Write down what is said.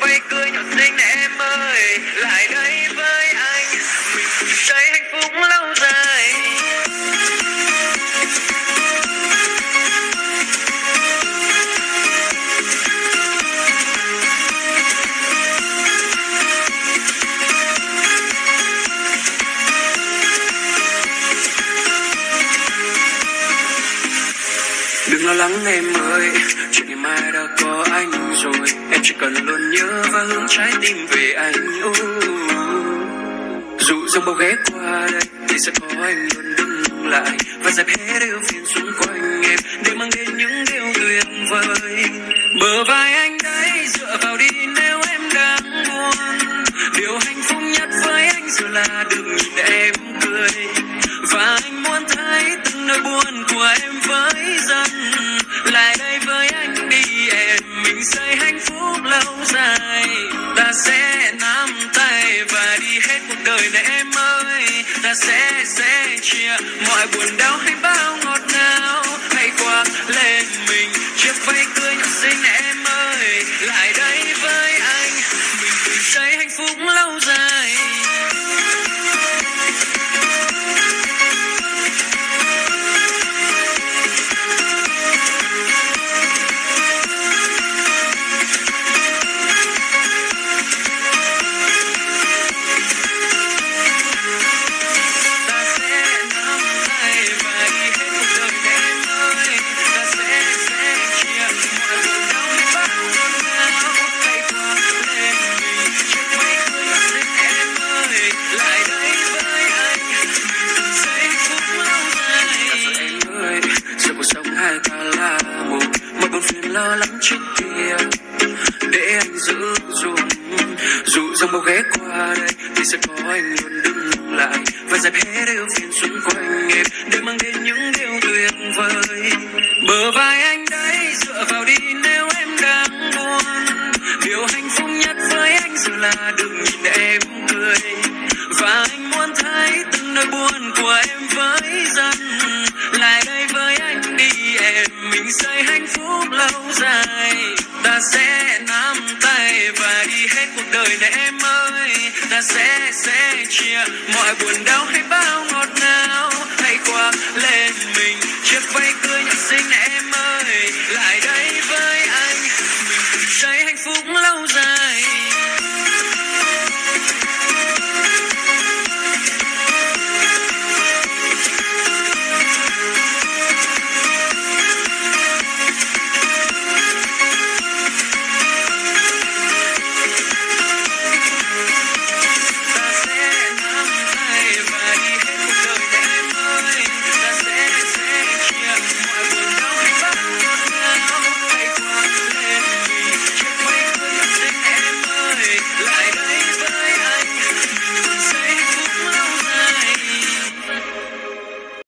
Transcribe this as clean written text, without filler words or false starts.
vây cười nhỏ xinh em ơi, lại đây với anh, mình cùng xây hạnh phúc lâu dài. Đừng lo lắng em ơi, chuyện ngày mai đã có anh rồi. Em chỉ cần luôn nhớ và hướng trái tim về anh. Dù dòng bao ghé qua đây thì sẽ có anh luôn đứng lại và dẹp hết ưu phiền xung quanh em để mang đến những điều tuyệt vời. Bờ vai anh đấy, dựa vào đi nếu em đang buồn. Điều hạnh phúc nhất với anh giờ là được nhìn em cười, và anh muốn thấy từng nỗi buồn của em với dần. Lại đây với anh đi em, mình xây hạnh phúc lâu dài. Ta sẽ nắm tay và đi hết cuộc đời này em ơi. Ta sẽ chia mọi buồn đau hay bao ngọt ngào. Hãy khoác lên mình chiếc váy cưới nhỏ xinh em ơi. Lại đây với anh, mình cùng xây hạnh phúc lâu dài. Lo lắng trước kia để anh giữ dùm. Dù dòng bao ghé qua đây thì sẽ có anh luôn đứng lại và dẹp hết ưu phiền xung quanh em để mang đến những điều tuyệt vời. Bờ vai anh đấy, dựa vào đi nếu em đang buồn. Điều hạnh phúc nhất với anh giờ là được nhìn em cười, và anh muốn thấy từng nỗi buồn của em với dần. Lại đây với anh đi em, mình xây hạnh phúc lâu dài. Ta sẽ nắm tay và đi hết cuộc đời này em ơi. Ta sẽ chia mọi buồn đau hay bao